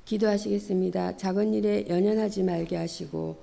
기도하시겠습니다. 작은 일에 연연하지 말게 하시고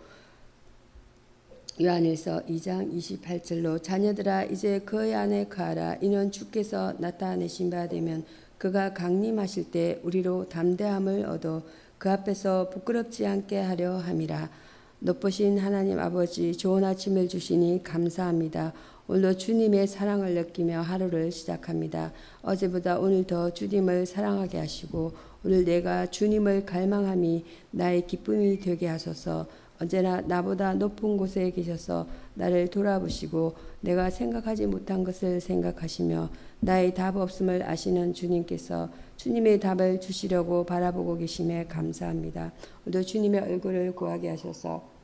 요한일서 2장 28절로 자녀들아 이제 그의 안에 거하라. 이는 주께서 나타내신 바 되면 그가 강림하실 때 우리로 담대함을 얻어 그 앞에서 부끄럽지 않게 하려 함이라. 높으신 하나님 아버지, 좋은 아침을 주시니 감사합니다. 오늘도 주님의 사랑을 느끼며 하루를 시작합니다. 어제보다 오늘 더 주님을 사랑하게 하시고 오늘 내가 주님을 갈망함이 나의 기쁨이 되게 하소서. 언제나 나보다 높은 곳에 계셔서 나를 돌아보시고 내가 생각하지 못한 것을 생각하시며 나의 답 없음을 아시는 주님께서 주님의 답을 주시려고 바라보고 계심에 감사합니다. 오늘도 주님의 얼굴을 구하게 하셔서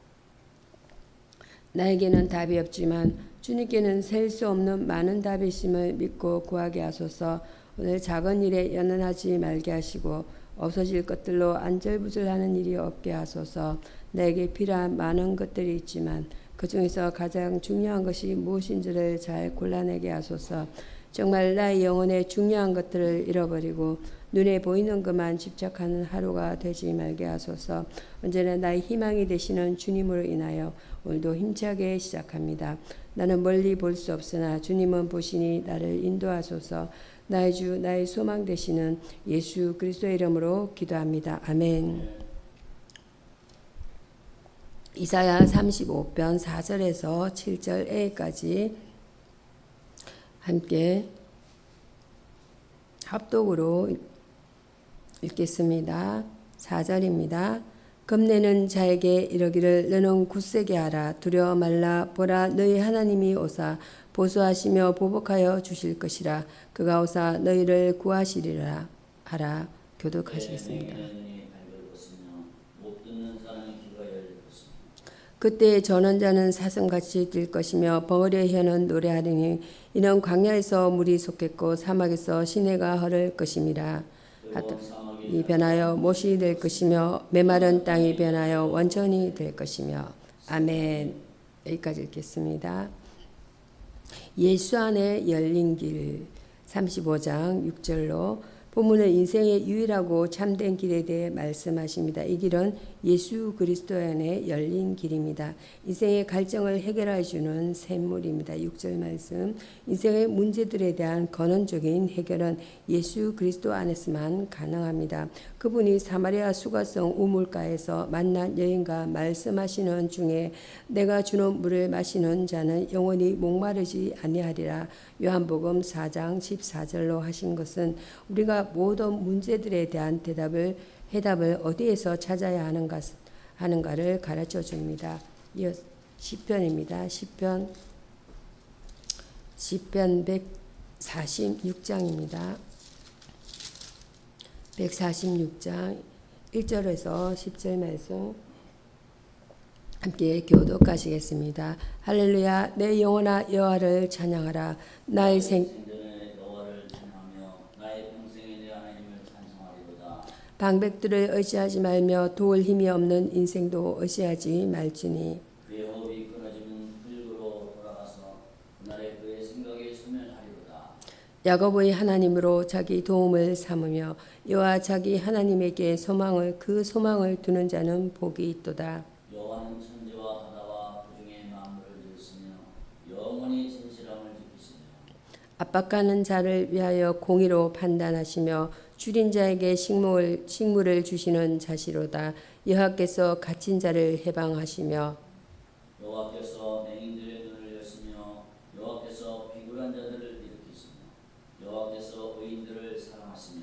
나에게는 답이 없지만 주님께는 셀 수 없는 많은 답이 있음을 믿고 구하게 하소서. 오늘 작은 일에 연연하지 말게 하시고 없어질 것들로 안절부절하는 일이 없게 하소서. 나에게 필요한 많은 것들이 있지만 그 중에서 가장 중요한 것이 무엇인지를 잘 골라내게 하소서. 정말 나의 영혼의 중요한 것들을 잃어버리고 눈에 보이는 것만 집착하는 하루가 되지 말게 하소서. 언제나 나의 희망이 되시는 주님으로 인하여 오늘도 힘차게 시작합니다. 나는 멀리 볼 수 없으나 주님은 보시니 나를 인도하소서. 나의 주 나의 소망 되시는 예수 그리스도의 이름으로 기도합니다. 아멘. 이사야 35편 4절에서 7절 A까지 함께 합독으로 읽겠습니다. 4절입니다. 겁내는 자에게 이르기를 너는 굳세게 하라. 두려워 말라. 보라 너희 하나님이 오사 보수하시며 보복하여 주실 것이라. 그가 오사 너희를 구하시리라 하라. 교독하시겠습니다. 그때 전원자는 사슴같이 뛸 것이며 벙어리의 혀는 노래하리니 이는 광야에서 물이 솟겠고 사막에서 시내가 흐를 것임이라. 이 변하여 못이 될 것이며 메마른 땅이 변하여 원천이 될 것이며. 아멘. 여기까지 읽겠습니다. 예수 안에 열린 길 35장 6절로 본문은 인생의 유일하고 참된 길에 대해 말씀하십니다. 이 길은 예수 그리스도 안에 열린 길입니다. 인생의 갈증을 해결해 주는 샘물입니다. 6절 말씀. 인생의 문제들에 대한 근원적인 해결은 예수 그리스도 안에서만 가능합니다. 그분이 사마리아 수가성 우물가에서 만난 여인과 말씀하시는 중에 내가 주는 물을 마시는 자는 영원히 목마르지 아니하리라. 요한복음 4장 14절로 하신 것은 우리가 모든 문제들에 대한 해답을 어디에서 찾아야 하는가를 가르쳐 줍니다. 이어 시편입니다. 시편 146장입니다. 146장 1절에서 10절 말씀 함께 교독하시겠습니다. 할렐루야. 내 영혼아 여호와를 찬양하라. 나의 방백들을 의지하지 말며 도울 힘이 없는 인생도 의지하지 말지니. 그의 호흡이 끊어지면 흙으로 돌아가서 그날에 그의 생각에 소멸하리로다. 야곱의 하나님으로 자기 도움을 삼으며 여호와 자기 하나님에게 그 소망을 두는 자는 복이 있도다. 여호와는 천지와 바다와 그 중에 만물을 지으시며 영원히 진실함을 지키시며 압박하는 자를 위하여 공의로 판단하시며 줄인 자에게 식물을 주시는 자시로다. 여호와께서 갇힌 자를 해방하시며 여호와께서 맹인들의 눈을 여시며 여호와께서 비굴한 자들을 일으키시며 여호와께서 의인들을 사랑하시며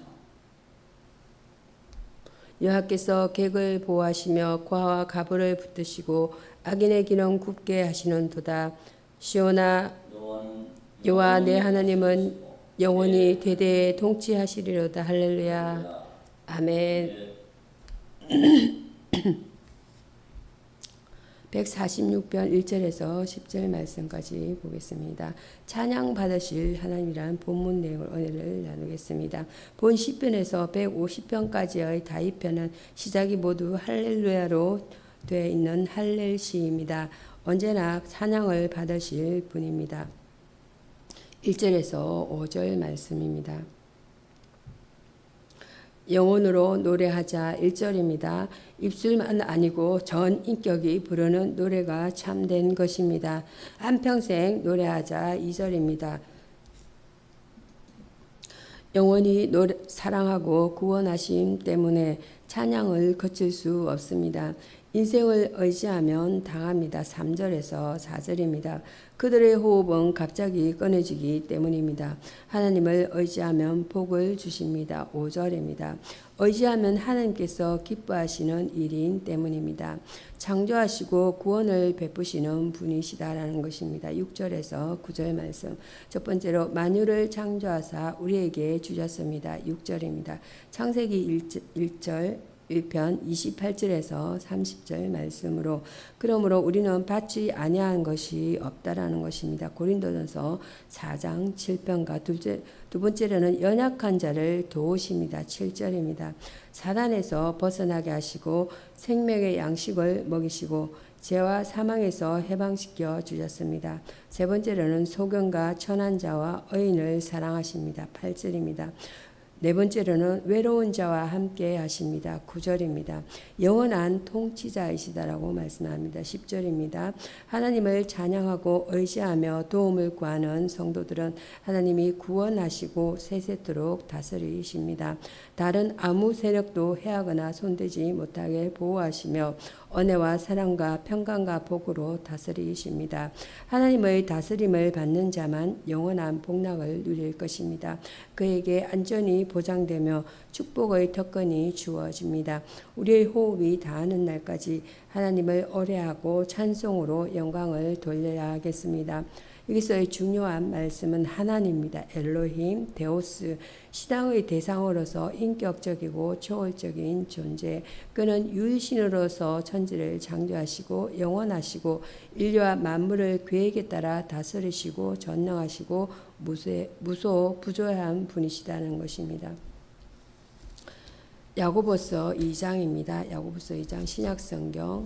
여호와께서 객을 보호하시며 고아와 가부를 붙드시고 악인의 길은 굽게 하시는도다. 시온아 여호와 내 하나님은 영원히 대대에 통치하시리로다. 할렐루야. 아멘. 146편 1절에서 10절 말씀까지 보겠습니다. 찬양 받으실 하나님이란 본문 내용을 오늘 나누겠습니다. 본 시편에서 150편까지의 다윗편은 시작이 모두 할렐루야로 되어 있는 할렐 시입니다. 언제나 찬양을 받으실 분입니다. 1절에서 5절 말씀입니다. 영혼으로 노래하자 1절입니다. 입술만 아니고 전 인격이 부르는 노래가 참된 것입니다. 한평생 노래하자 2절입니다. 영원히 사랑하고 구원하심 때문에 찬양을 거칠 수 없습니다. 인생을 의지하면 당합니다. 3절에서 4절입니다. 그들의 호흡은 갑자기 끊어지기 때문입니다. 하나님을 의지하면 복을 주십니다. 5절입니다. 의지하면 하나님께서 기뻐하시는 일인 때문입니다. 창조하시고 구원을 베푸시는 분이시다라는 것입니다. 6절에서 9절 말씀. 첫 번째로 만유를 창조하사 우리에게 주셨습니다. 6절입니다. 창세기 1절 1편 28절에서 30절 말씀으로 그러므로 우리는 받지 아니한 것이 없다라는 것입니다. 고린도전서 4장 7편과 두 번째로는 연약한 자를 도우십니다. 7절입니다. 사단에서 벗어나게 하시고 생명의 양식을 먹이시고 죄와 사망에서 해방시켜 주셨습니다. 세 번째로는 소경과 천한 자와 의인을 사랑하십니다. 8절입니다. 네 번째로는 외로운 자와 함께 하십니다. 9절입니다. 영원한 통치자이시다라고 말씀합니다. 10절입니다. 하나님을 찬양하고 의지하며 도움을 구하는 성도들은 하나님이 구원하시고 세세토록 다스리십니다. 다른 아무 세력도 해하거나 손대지 못하게 보호하시며 은혜와 사랑과 평강과 복으로 다스리십니다. 하나님의 다스림을 받는 자만 영원한 복락을 누릴 것입니다. 그에게 안전이 보장되며 축복의 특권이 주어집니다. 우리의 호흡이 다하는 날까지 하나님을 오래하고 찬송으로 영광을 돌려야 하겠습니다. 여기서의 중요한 말씀은 하나님입니다. 엘로힘, 데오스, 신앙의 대상으로서 인격적이고 초월적인 존재. 그는 유일신으로서 천지를 창조하시고 영원하시고 인류와 만물을 계획에 따라 다스리시고 전능하시고 무소부조한 분이시다는 것입니다. 야고보서 2장입니다. 야고보서 2장 신약성경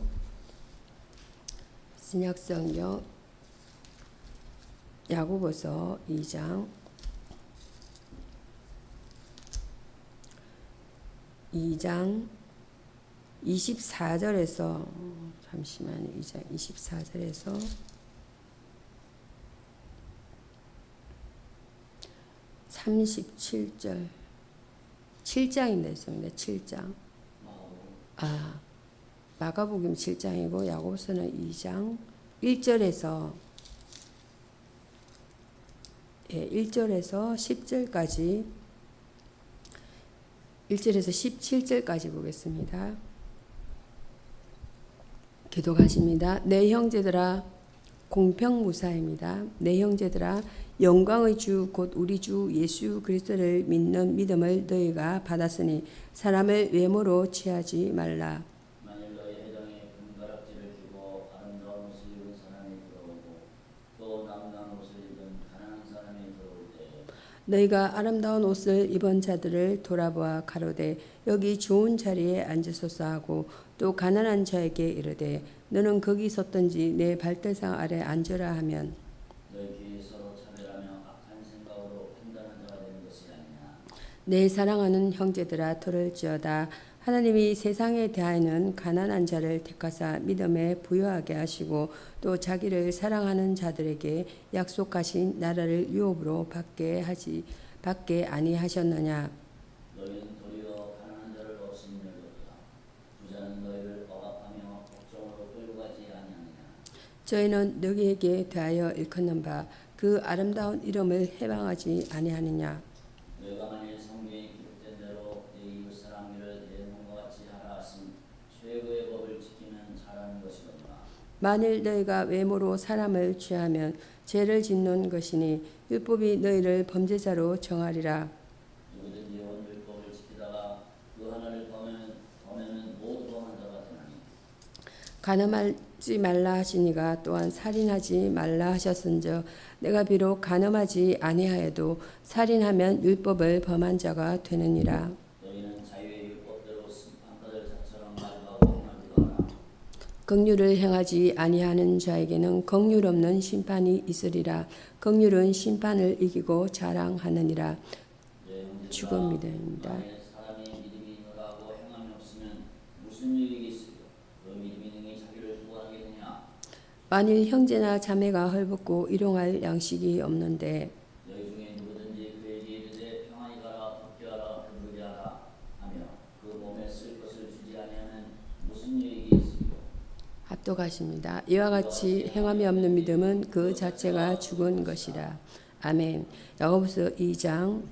야고보서 2장 24절에서 잠시만요. 2장 24절에서 37절 7장입니다. 7장. 마가복음 7장이고 야고보서는 2장 1절에서 10절까지 1절에서 17절까지 보겠습니다. 기도하십니다. 내 형제들아 공평무사입니다. 내 형제들아 영광의 주 곧 우리 주 예수 그리스도를 믿는 믿음을 너희가 받았으니 사람을 외모로 취하지 말라. 만일 너희 회당에 금가락지를 주고 아름다운 옷을 입은 사람이 들어오고 또 남는 옷을 입은 가난한 사람이 들어올 때 너희가 아름다운 옷을 입은 자들을 돌아보아 가로되 여기 좋은 자리에 앉으소서 하고 또 가난한 자에게 이르되 너는 거기 섰든지 내 발대상 아래 앉으라 하면 너희 귀에 서로 차별하며 악한 생각으로 판단한 자가 되는 것이 아니냐. 내 사랑하는 형제들아 들을지어다. 하나님이 세상에 대하여는 가난한 자를 택하사 믿음에 부요하게 하시고 또 자기를 사랑하는 자들에게 약속하신 나라를 유업으로 받게 아니하셨느냐. 너희는 도리어 가난한 자를 업신여기로다. 부자는 너희를 억압하며 법정으로 끌고 가지 아니하느냐. 저희는 너희에게 대하여 일컫는 바 그 아름다운 이름을 해방하지 아니하느냐. 너희가 만일 성경에 기록된 대로 내 이웃 사랑하기를 내 몸과 같이 하라 하신 최고의 법을 지키면 잘하는 것이로다. 만일 너희가 외모로 사람을 취하면 죄를 짓는 것이니 율법이 너희를 범죄자로 정하리라. 누구든지 온 율법을 지키다가 그 하나를 범하면 모두 범한 자가 되나니. 간음하지 말라 하시니가 또한 살인하지 말라 하셨은즉 내가 비록 간음하지 아니하여도 살인하면 율법을 범한 자가 되느니라. 너희는 자유의 율법대로 심판받을 자처럼 말하고 행하기도 하라. 긍휼을 행하지 아니하는 자에게는 긍휼 없는 심판이 있으리라. 긍휼은 심판을 이기고 자랑하느니라. 내 형제들아, 죽음이다. 만일 사람이 믿음이 무슨 유익이 있으며 그 믿음이 능히 자기를 구원하겠느냐. 만일 형제나 자매가 헐벗고 일용할 양식이 없는데 너희 중에 누구든지 그에게 이르되 평안히 가라 덮게 하라 배부르게 하라 하며 그 몸에 쓸 것을 주지 아니하면 무슨 유익이 있으며. 합독하십니다. 이와 같이 행함이 없는 믿음은 그 자체가 죽은 것이라. 아멘. 야고보서 2장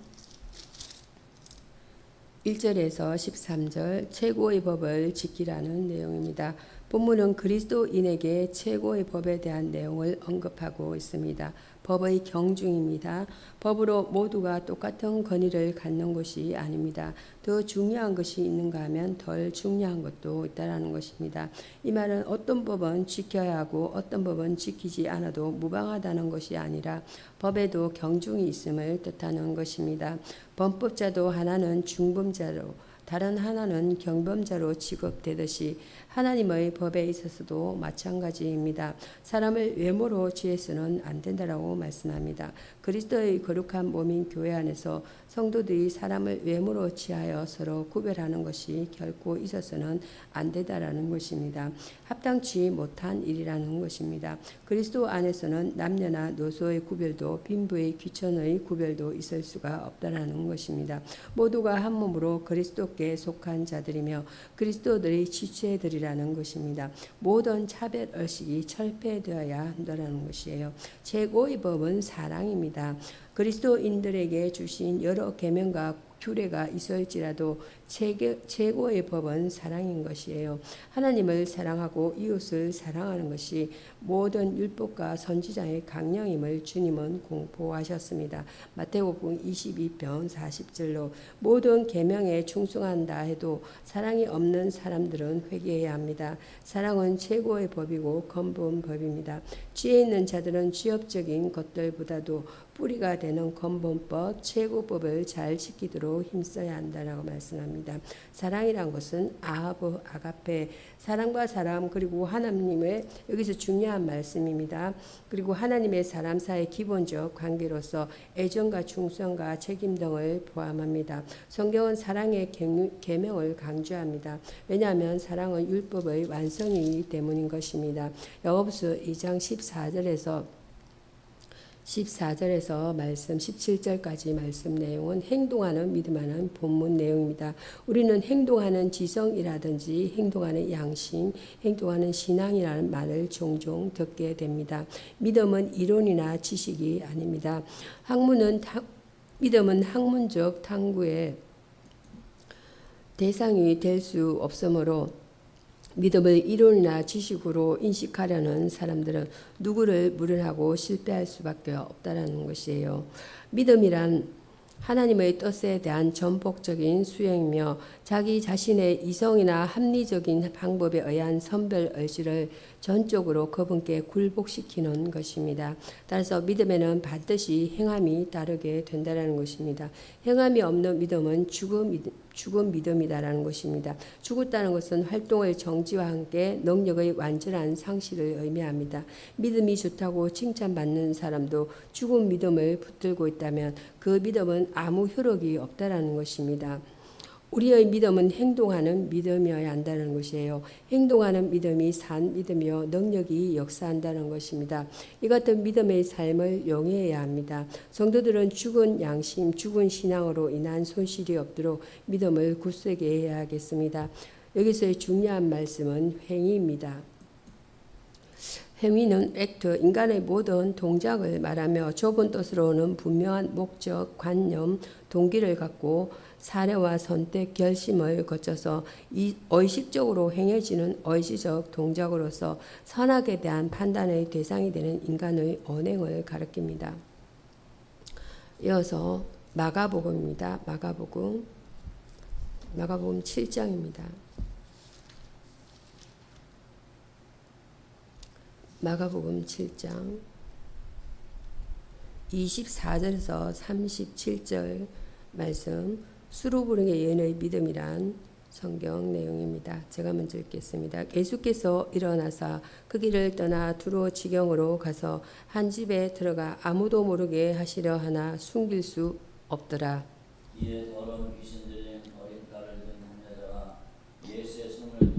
1절에서 13절 최고의 법을 지키라는 내용입니다. 본문은 그리스도인에게 최고의 법에 대한 내용을 언급하고 있습니다. 법의 경중입니다. 법으로 모두가 똑같은 권위를 갖는 것이 아닙니다. 더 중요한 것이 있는가 하면 덜 중요한 것도 있다는 것입니다. 이 말은 어떤 법은 지켜야 하고 어떤 법은 지키지 않아도 무방하다는 것이 아니라 법에도 경중이 있음을 뜻하는 것입니다. 범법자도 하나는 중범자로 다른 하나는 경범자로 취급되듯이 하나님의 법에 있어서도 마찬가지입니다. 사람을 외모로 취해서는 안 된다라고 말씀합니다. 그리스도의 거룩한 몸인 교회 안에서 성도들이 사람을 외모로 취하여 서로 구별하는 것이 결코 있어서는 안 되다라는 것입니다. 합당치 못한 일이라는 것입니다. 그리스도 안에서는 남녀나 노소의 구별도 빈부의 귀천의 구별도 있을 수가 없다라는 것입니다. 모두가 한 몸으로 그리스도께 속한 자들이며 그리스도들의 지체들이라는 것입니다. 모든 차별 의식이 철폐되어야 한다는 것이에요. 최고의 법은 사랑입니다. 그리스도인들에게 주신 여러 계명과 규례가 있을지라도 최고의 법은 사랑인 것이에요. 하나님을 사랑하고 이웃을 사랑하는 것이 모든 율법과 선지자의 강령임을 주님은 공포하셨습니다. 마태복음 22편 40절로 모든 계명에 충성한다 해도 사랑이 없는 사람들은 회개해야 합니다. 사랑은 최고의 법이고 근본 법입니다. 지혜 있는 자들은 지엽적인 것들보다도 뿌리가 되는 근본법, 최고법을 잘 지키도록 힘써야 한다라고 말씀합니다. 사랑이란 것은 아가페, 사람과 사람 그리고 하나님의 여기서 중요한 말씀입니다. 그리고 하나님의 사람 사이의 기본적 관계로서 애정과 충성과 책임 등을 포함합니다. 성경은 사랑의 계명을 강조합니다. 왜냐하면 사랑은 율법의 완성이기 때문인 것입니다. 야고보서 2장 14절에서 말씀 17절까지 말씀 내용은 행동하는 믿음하는 본문 내용입니다. 우리는 행동하는 지성이라든지 행동하는 양심, 행동하는 신앙이라는 말을 종종 듣게 됩니다. 믿음은 이론이나 지식이 아닙니다. 믿음은 학문적 탐구의 대상이 될 수 없으므로 믿음을 이론이나 지식으로 인식하려는 사람들은 누구를 무련하고 실패할 수밖에 없다는 것이에요. 믿음이란 하나님의 뜻에 대한 전폭적인 수행이며 자기 자신의 이성이나 합리적인 방법에 의한 선별 의지를 전적으로 그분께 굴복시키는 것입니다. 따라서 믿음에는 반드시 행함이 따르게 된다는 것입니다. 행함이 없는 믿음은 죽은 믿음이다라는 것입니다. 죽었다는 것은 활동의 정지와 함께 능력의 완전한 상실을 의미합니다. 믿음이 좋다고 칭찬받는 사람도 죽은 믿음을 붙들고 있다면 그 믿음은 아무 효력이 없다라는 것입니다. 우리의 믿음은 행동하는 믿음이어야 한다는 것이에요. 행동하는 믿음이 산 믿음이요 능력이 역사한다는 것입니다. 이 같은 믿음의 삶을 용해해야 합니다. 성도들은 죽은 양심, 죽은 신앙으로 인한 손실이 없도록 믿음을 굳세게 해야 하겠습니다. 여기서의 중요한 말씀은 행위입니다. 행위는 액트, 인간의 모든 동작을 말하며 좁은 뜻으로는 분명한 목적, 관념, 동기를 갖고 사례와 선택, 결심을 거쳐서 의식적으로 행해지는 의지적 동작으로서 선악에 대한 판단의 대상이 되는 인간의 언행을 가리킵니다. 이어서 마가복음입니다. 마가복음 7장입니다. 마가복음 7장 24절에서 37절 말씀, 수로 부르게 여인의 믿음이란 성경 내용입니다. 제가 먼저 읽겠습니다. 예수께서 일어나사 그 길을 떠나 두로 지경으로 가서 한 집에 들어가 아무도 모르게 하시려 하나 숨길 수 없더라. 이에 더러운 귀신 들린 어린 딸을 든 한 여자가 예수의 손을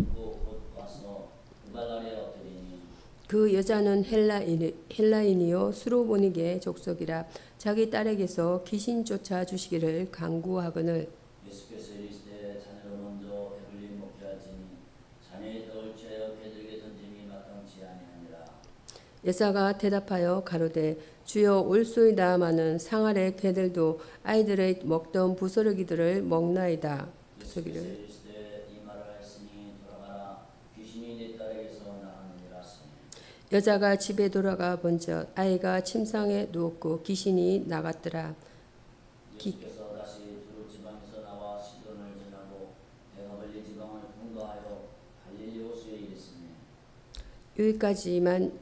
그 여자는 헬라인이요 수로보니게 족속이라. 자기 딸에게서 귀신 쫓아 주시기를 간구하거늘 예수께서 이르시되 자녀를 먼저 배불리 먹게 하지니 자녀의 떡을 취하여 개들에게 던짐이 마땅치 아니하니라. 여자가 대답하여 가로되 주여 올소이다마는 상 아래 개들도 아이들의 먹던 부스러기들을 먹나이다. 예수께서 부스러기를. 이르시되 이 말을 하였으니 돌아가라 귀신이 내 딸에게서 나가느니라 하시니 여자가 집에 돌아가 본즉 아이가 침상에 누웠고 귀신이 나갔더라. 예수께서 다시 두로 지방에서 나와 시돈을 지나고 대가벌리 지방을 통과하여 갈릴리 호수에 이르시니 여기까지만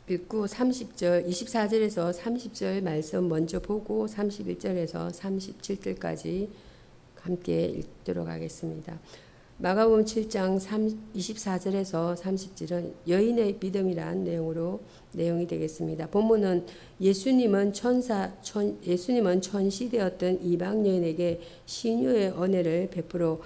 읽고 30절 24절에서 30절 말씀 먼저 보고 31절에서 37절까지 함께 읽도록 하겠습니다. 마가복음 7장 24절에서 30절은 여인의 믿음이란 내용이 되겠습니다. 본문은 예수님은 천시되었던 이방 여인에게 신유의 은혜를 베풀어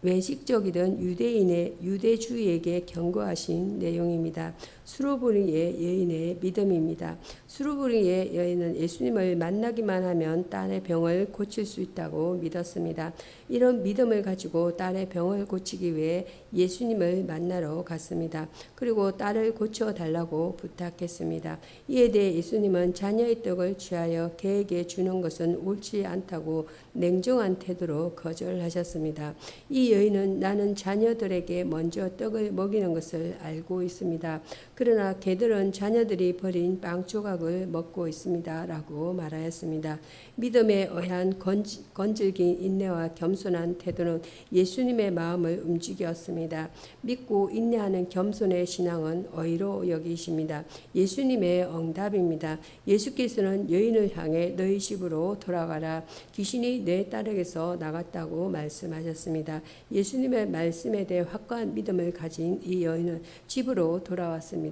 외식적이던 유대주의에게 경고하신 내용입니다. 수로보니의 여인의 믿음입니다. 수로보니의 여인은 예수님을 만나기만 하면 딸의 병을 고칠 수 있다고 믿었습니다. 이런 믿음을 가지고 딸의 병을 고치기 위해 예수님을 만나러 갔습니다. 그리고 딸을 고쳐달라고 부탁했습니다. 이에 대해 예수님은 자녀의 떡을 취하여 개에게 주는 것은 옳지 않다고 냉정한 태도로 거절하셨습니다. 이 여인은 나는 자녀들에게 먼저 떡을 먹이는 것을 알고 있습니다. 그러나 개들은 자녀들이 버린 빵 조각을 먹고 있습니다. 라고 말하였습니다. 믿음에 의한 건질긴 인내와 겸손한 태도는 예수님의 마음을 움직였습니다. 믿고 인내하는 겸손의 신앙은 의로 여기십니다. 예수님의 응답입니다. 예수께서는 여인을 향해 너희 집으로 돌아가라. 귀신이 내 딸에게서 나갔다고 말씀하셨습니다. 예수님의 말씀에 대해 확고한 믿음을 가진 이 여인은 집으로 돌아왔습니다.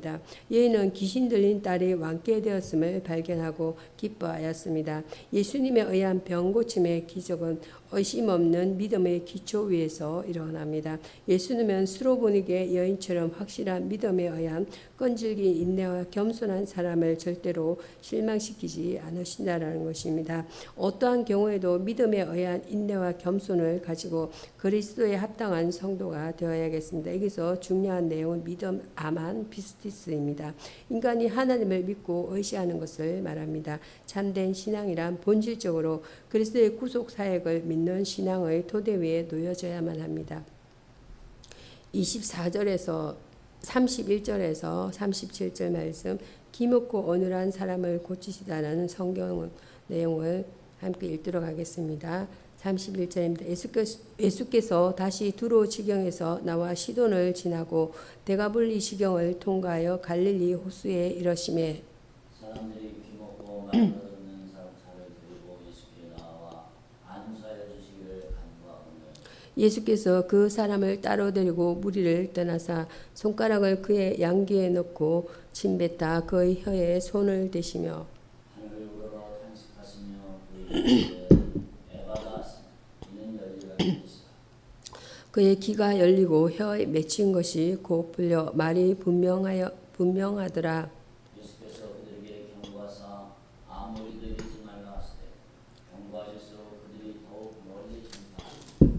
여인은 귀신 들린 딸이 완쾌되었음을 발견하고 기뻐하였습니다. 예수님에 의한 병 고침의 기적은 의심 없는 믿음의 기초 위에서 일어납니다. 예수님은 수로보니게 여인처럼 확실한 믿음에 의한 끈질긴 인내와 겸손한 사람을 절대로 실망시키지 않으신다는 것입니다. 어떠한 경우에도 믿음에 의한 인내와 겸손을 가지고 그리스도에 합당한 성도가 되어야겠습니다. 여기서 중요한 내용은 믿음 아만 피스티스입니다. 인간이 하나님을 믿고 의지하는 것을 말합니다. 참된 신앙이란 본질적으로 그리스도의 구속 사역을 믿는 신앙의 토대 위에 놓여져야만 합니다. 24절에서 31절에서 37절 말씀 기먹고 어눌한 사람을 고치시다라는 성경 내용을 함께 읽도록 하겠습니다. 31절입니다. 예수께서 다시 두로 지경에서 나와 시돈을 지나고 대가볼리 지경을 통과하여 갈릴리 호수에 이르시매 사람들이 귀먹고 말을 듣는 사람을 데리고 예수께 나와 안수하여 주시기를 간구하거늘 예수께서 그 사람을 따로 데리고 무리를 떠나사 손가락을 그의 양귀에 넣고 침뱉다 그의 혀에 손을 대시며 하늘을 우러러 탄식하시며 그에게 에바다 이는 열리라 하시라. 그의 귀가 열리고 혀에 맺힌 것이 곧 풀려 말이 분명하더라. 예수께서 그들에게 경고하사 아무 일도 이르지 말라 하시되 경고하실수록 그들이 더욱 멀리 전파하니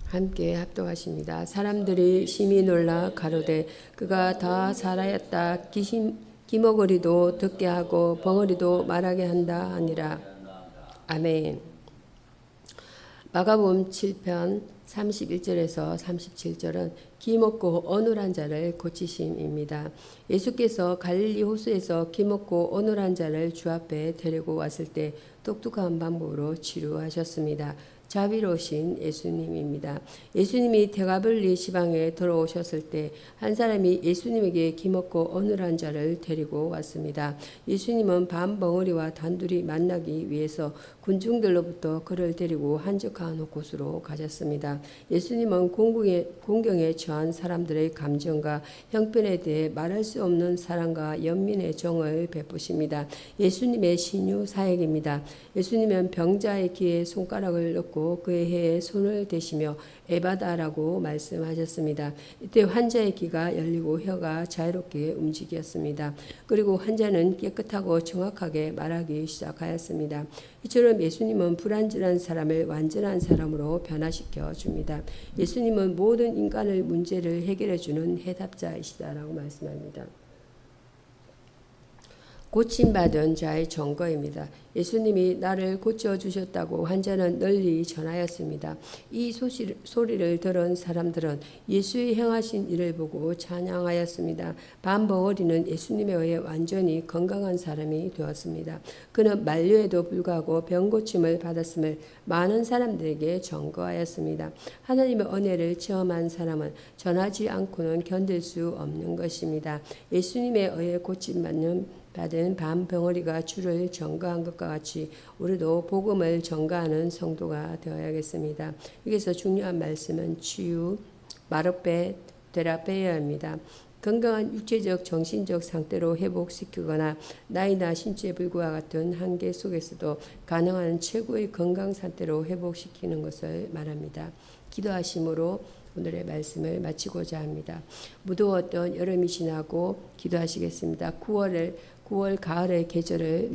함께 합독하십니다. 사람들이 심히 놀라 가로되 그가 다 살아였다. 기머거리도 듣게 하고 벙어리도 말하게 한다 하니라. 아멘. 마가복음 7편 31절에서 37절은 기먹고 어눌한 자를 고치심입니다. 예수께서 갈릴리 호수에서 기먹고 어눌한 자를 주 앞에 데리고 왔을 때 똑똑한 방법으로 치료하셨습니다. 자비로우신 예수님입니다. 예수님이 대가볼리 지방에 들어오셨을 때 한 사람이 예수님에게 기먹고 어눌한 자를 데리고 왔습니다. 예수님은 밤벙어리와 단둘이 만나기 위해서 군중들로부터 그를 데리고 한적한 곳으로 가셨습니다. 예수님은 공경에 처한 사람들의 감정과 형편에 대해 말할 수 없는 사랑과 연민의 정을 베푸십니다. 예수님의 신유 사역입니다. 예수님은 병자의 귀에 손가락을 넣고 하고 그의 해에 손을 대시며 에바다라고 말씀하셨습니다. 이때 환자의 귀가 열리고 혀가 자유롭게 움직였습니다. 그리고 환자는 깨끗하고 정확하게 말하기 시작하였습니다. 이처럼 예수님은 불완전한 사람을 완전한 사람으로 변화시켜 줍니다. 예수님은 모든 인간의 문제를 해결해 주는 해답자이시다라고 말씀합니다. 고침받은 자의 증거입니다. 예수님이 나를 고쳐주셨다고 환자는 널리 전하였습니다. 이 소리를 들은 사람들은 예수의 행하신 일을 보고 찬양하였습니다. 반버거리는 예수님에 의해 완전히 건강한 사람이 되었습니다. 그는 만류에도 불구하고 병고침을 받았음을 많은 사람들에게 증거하였습니다. 하나님의 은혜를 체험한 사람은 전하지 않고는 견딜 수 없는 것입니다. 예수님에 의해 고침받는 반병어리가 주를 전가한 것과 같이 우리도 복음을 전가하는 성도가 되어야겠습니다. 여기서 중요한 말씀은 치유, 마르페, 테라페이아입니다. 건강한 육체적, 정신적 상태로 회복시키거나 나이나 신체 불구와 같은 한계 속에서도 가능한 최고의 건강 상태로 회복시키는 것을 말합니다. 기도하심으로 오늘의 말씀을 마치고자 합니다. 무더웠던 여름이 지나고 기도하시겠습니다. 9월 가을의 계절을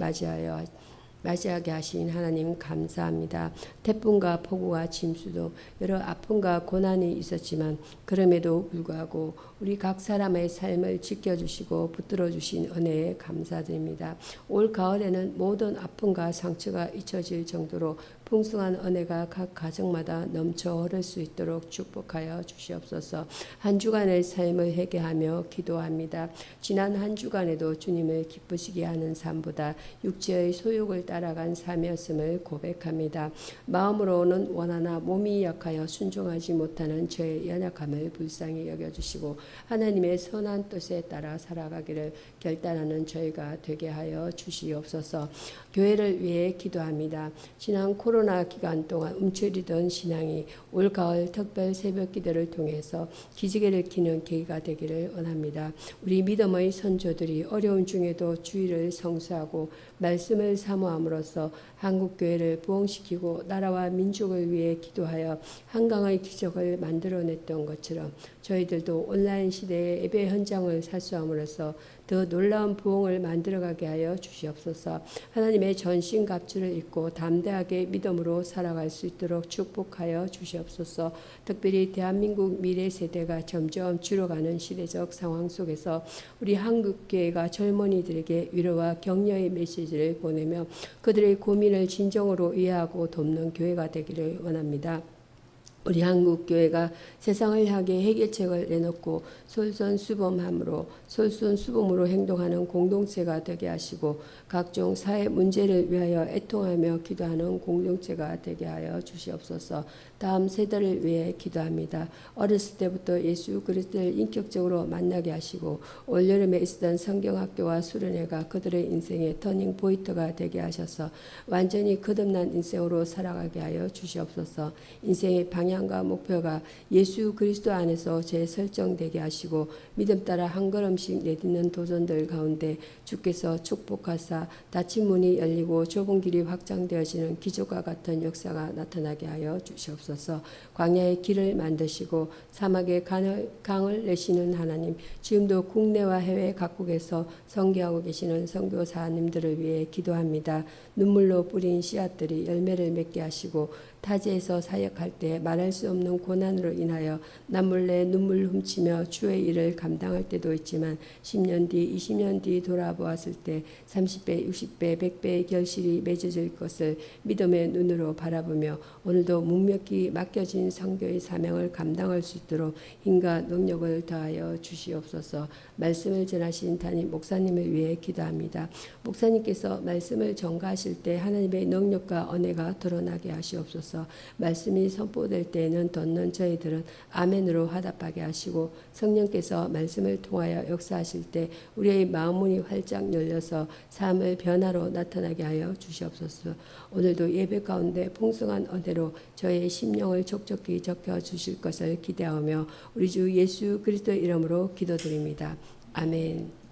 맞이하게 하신 하나님 감사합니다. 태풍과 폭우와 침수도 여러 아픔과 고난이 있었지만 그럼에도 불구하고 우리 각 사람의 삶을 지켜주시고 붙들어주신 은혜에 감사드립니다. 올 가을에는 모든 아픔과 상처가 잊혀질 정도로 풍성한 은혜가 각 가정마다 넘쳐 흐를 수 있도록 축복하여 주시옵소서. 한 주간의 삶을 회개하며 기도합니다. 지난 한 주간에도 주님을 기쁘시게 하는 삶보다 육체의 소욕을 따라간 삶이었음을 고백합니다. 마음으로는 원하나 몸이 약하여 순종하지 못하는 저의 연약함을 불쌍히 여겨주시고 하나님의 선한 뜻에 따라 살아가기를 결단하는 저희가 되게 하여 주시옵소서. 교회를 위해 기도합니다. 지난 코로나 기간 동안 움츠리던 신앙이 올 가을 특별 새벽 기도를 통해서 기지개를 키는 계기가 되기를 원합니다. 우리 믿음의 선조들이 어려운 중에도 주의를 성수하고 말씀을 사모함으로써 한국교회를 부흥시키고 나라와 민족을 위해 기도하여 한강의 기적을 만들어냈던 것처럼 저희들도 온라인 시대의 예배 현장을 살수함으로써 더 놀라운 부흥을 만들어가게 하여 주시옵소서. 하나님의 전신갑주를 입고 담대하게 믿음으로 살아갈 수 있도록 축복하여 주시옵소서. 특별히 대한민국 미래 세대가 점점 줄어가는 시대적 상황 속에서 우리 한국교회가 젊은이들에게 위로와 격려의 메시지를 보내며 그들의 고민을 진정으로 이해하고 돕는 교회가 되기를 원합니다. 우리 한국교회가 세상을 향해 해결책을 내놓고 솔선수범으로 행동하는 공동체가 되게 하시고 각종 사회 문제를 위하여 애통하며 기도하는 공동체가 되게 하여 주시옵소서. 다음 세대를 위해 기도합니다. 어렸을 때부터 예수 그리스도를 인격적으로 만나게 하시고 올여름에 있었던 성경학교와 수련회가 그들의 인생의 터닝 포인트가 되게 하셔서 완전히 거듭난 인생으로 살아가게 하여 주시옵소서. 인생의 방향과 목표가 예수 그리스도 안에서 재설정되게 하시고 믿음 따라 한 걸음씩 내딛는 도전들 가운데 주께서 축복하사 닫힌 문이 열리고 좁은 길이 확장되어지는 기적과 같은 역사가 나타나게 하여 주시옵소서. 광야의 길을 만드시고 사막에 강을 내시는 하나님, 지금도 국내와 해외 각국에서 선교하고 계시는 선교사님들을 위해 기도합니다. 눈물로 뿌린 씨앗들이 열매를 맺게 하시고 타지에서 사역할 때 말할 수 없는 고난으로 인하여 남몰래 눈물 훔치며 주의 일을 감당할 때도 있지만 10년 뒤, 20년 뒤 돌아보았을 때 30배, 60배, 100배의 결실이 맺어질 것을 믿음의 눈으로 바라보며 오늘도 묵묵히 맡겨진 선교의 사명을 감당할 수 있도록 힘과 능력을 더하여 주시옵소서. 말씀을 전하신 담임 목사님을 위해 기도합니다. 목사님께서 말씀을 전가하실 때 하나님의 능력과 은혜가 드러나게 하시옵소서. 말씀이 선포될 때에는 듣는 저희들은 아멘으로 화답하게 하시고 성령께서 말씀을 통하여 역사하실 때 우리의 마음문이 활짝 열려서 삶의 변화로 나타나게 하여 주시옵소서. 오늘도 예배 가운데 풍성한 은혜로 저의 심령을 촉촉히 적혀 주실 것을 기대하며 우리 주 예수 그리스도의 이름으로 기도드립니다. 아멘.